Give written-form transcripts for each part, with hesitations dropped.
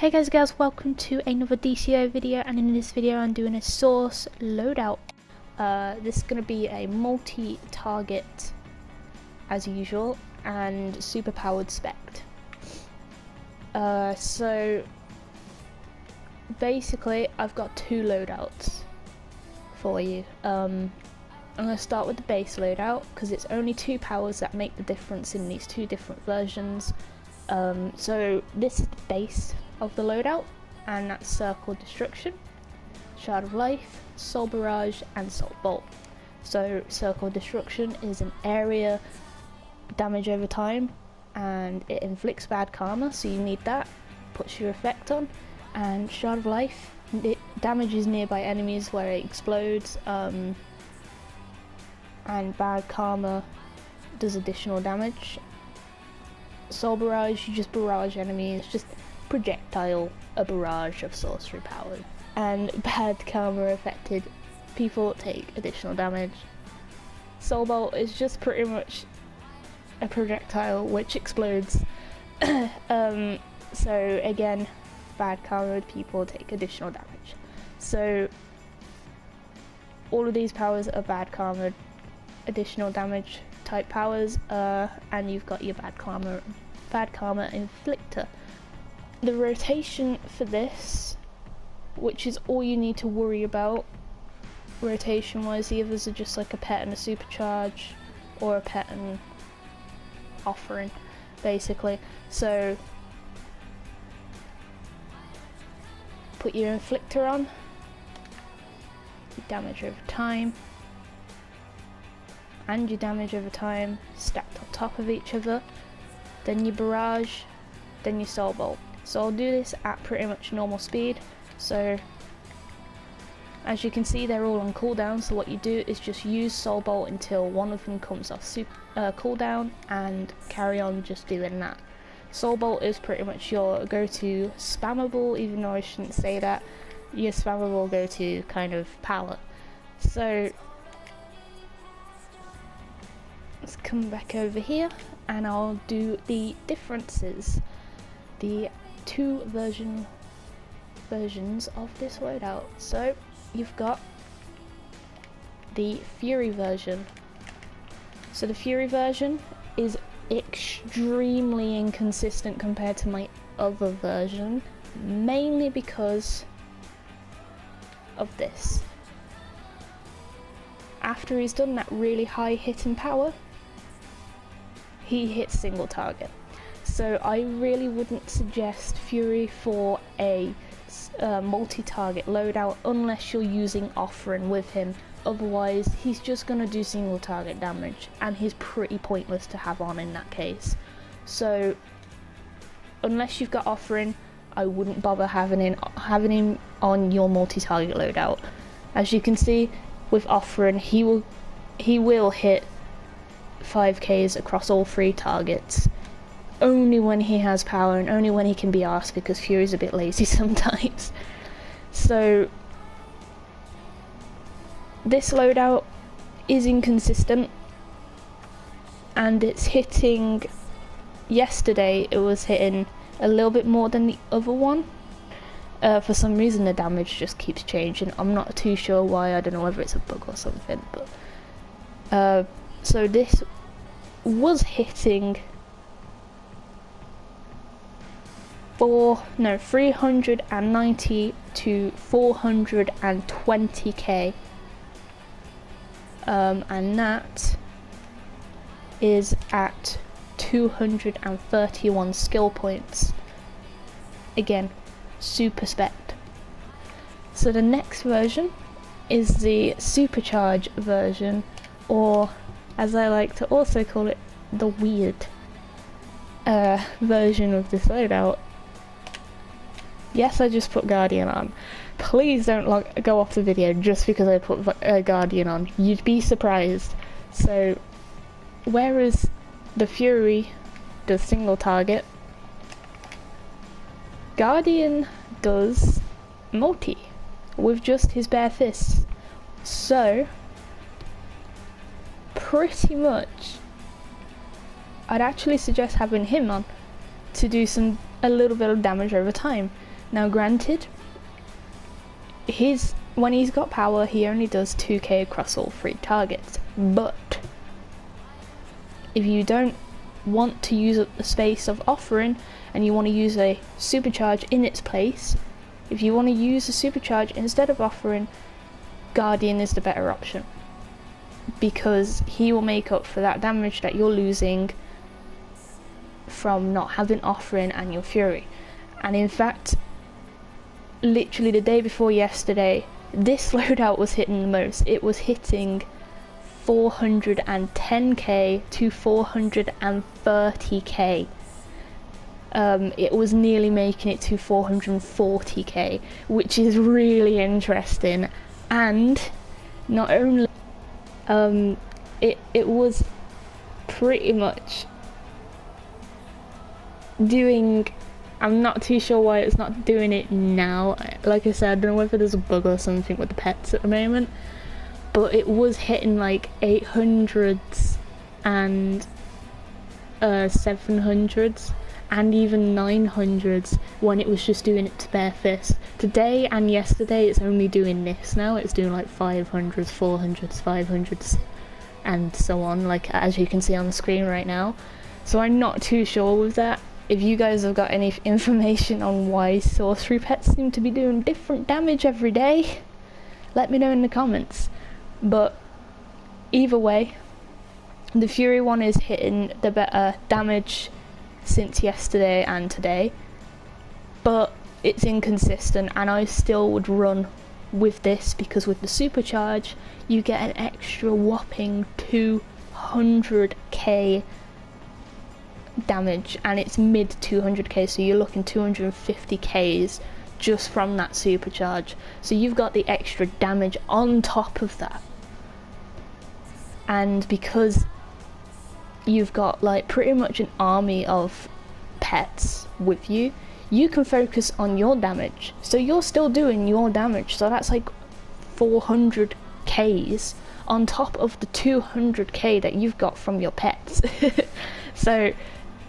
Hey guys and girls, welcome to another DCUO video, and in this video I'm doing a source loadout. This is going to be a multi-target as usual and super powered spect. So basically I've got two loadouts for you. I'm going to start with the base loadout because it's only two powers that make the difference in these two different versions. So this is the base of the loadout, and that's Circle Destruction, Shard of Life, Soul Barrage and Soul Bolt. So Circle Destruction is an area damage over time and it inflicts bad karma, so you need that, puts your effect on. And Shard of Life, it damages nearby enemies where it explodes, and bad karma does additional damage. Soul Barrage, you just barrage enemies, just projectile, a barrage of sorcery power. And bad karma affected people take additional damage. Soul Bolt is just pretty much a projectile which explodes. So again, bad karma people take additional damage. So all of these powers are bad karma, additional damage type powers, and you've got your bad karma inflictor. The rotation for this, which is all you need to worry about rotation wise, the others are just like a pet and a supercharge, or a pet and offering basically. So put your inflictor on, your damage over time and your damage over time stacked on top of each other, then your barrage, then your soul bolt. So I'll do this at pretty much normal speed. So as you can see, they're all on cooldown, so what you do is just use soul bolt until one of them comes off cooldown and carry on just doing that. Soul bolt is pretty much your go-to spammable, even though I shouldn't say that, your spammable go-to kind of power. So let's come back over here and I'll do the differences, the two versions of this loadout. So you've got the Fury version. So the Fury version is extremely inconsistent compared to my other version, mainly because of this. After he's done that really high hitting power, he hits single target. So I really wouldn't suggest Fury for a multi-target loadout unless you're using offering with him. Otherwise he's just going to do single target damage, and he's pretty pointless to have on in that case. So unless you've got offering, I wouldn't bother having him on your multi-target loadout. As you can see with offering, he will hit 5Ks across all three targets, only when he has power and only when he can be asked, because Fury's a bit lazy sometimes. So this loadout is inconsistent, and it's hitting, yesterday it was hitting a little bit more than the other one. For some reason the damage just keeps changing. I'm not too sure why, I don't know whether it's a bug or something, but so this was hitting 390 to 420k, and that is at 231 skill points. Again, super spect. So the next version is the supercharge version, or as I like to also call it, the weird version of this loadout. Yes, I just put Guardian on. Please don't go off the video just because I put Guardian on. You'd be surprised. So whereas the Fury does single target, Guardian does multi with just his bare fists. So pretty much I'd actually suggest having him on to do a little bit of damage over time. Now granted, when he's got power, he only does 2k across all 3 targets, but if you don't want to use up the space of offering and you want to use a supercharge in its place, if you want to use a supercharge instead of offering, Guardian is the better option, because he will make up for that damage that you're losing from not having offering and your fury. And in fact, literally the day before yesterday, this loadout was hitting the most. It was hitting 410k to 430k. It was nearly making it to 440k, which is really interesting. And not only it was pretty much doing, I'm not too sure why it's not doing it now. Like I said, I don't know whether there's a bug or something with the pets at the moment, but it was hitting like 800s and 700s and even 900s when it was just doing it to bare fist. Today and yesterday it's only doing this now. It's doing like 500s, 400s, 500s and so on, like as you can see on the screen right now. So I'm not too sure with that. If you guys have got any information on why sorcery pets seem to be doing different damage every day, let me know in the comments. But either way, the Fury one is hitting the better damage since yesterday and today, but it's inconsistent, and I still would run with this because with the supercharge you get an extra whopping 200k damage, and it's mid 200k, so you're looking 250k's just from that supercharge. So you've got the extra damage on top of that, and because you've got like pretty much an army of pets with you, you can focus on your damage. So you're still doing your damage, so that's like 400k's on top of the 200k that you've got from your pets. So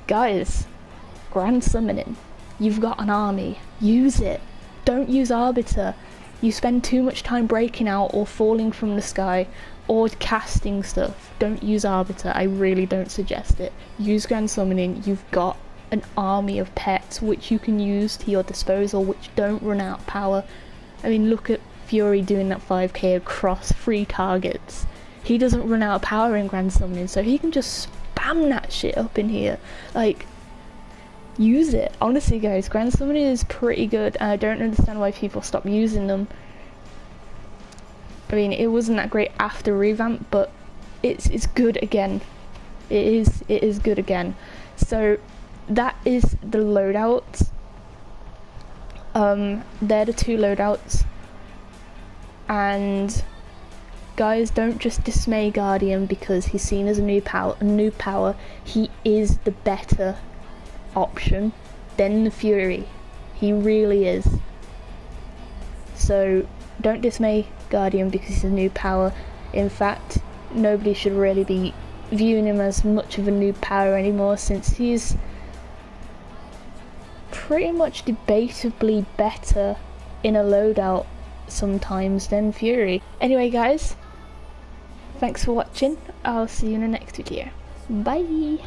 guys, grand summoning, you've got an army, use it. Don't use Arbiter. You spend too much time breaking out or falling from the sky or casting stuff. Don't use Arbiter, I really don't suggest it. Use Grand Summoning. You've got an army of pets which you can use to your disposal, which don't run out of power. I mean, look at Fury doing that 5k across 3 targets. He doesn't run out of power in Grand Summoning, so he can just spam that shit up in here. Like, use it. Honestly guys, Grand Summoning is pretty good, and I don't understand why people stop using them. I mean, it wasn't that great after revamp, but it's good again. It is good again. So that is the loadouts. They're the 2 loadouts. And guys, don't just dismay Guardian because he's seen as a new power. He is the better option than the Fury. He really is. So don't dismay Guardian because he's a new power. In fact, nobody should really be viewing him as much of a new power anymore, since he's pretty much debatably better in a loadout sometimes than Fury. Anyway guys, thanks for watching. I'll see you in the next video. Bye!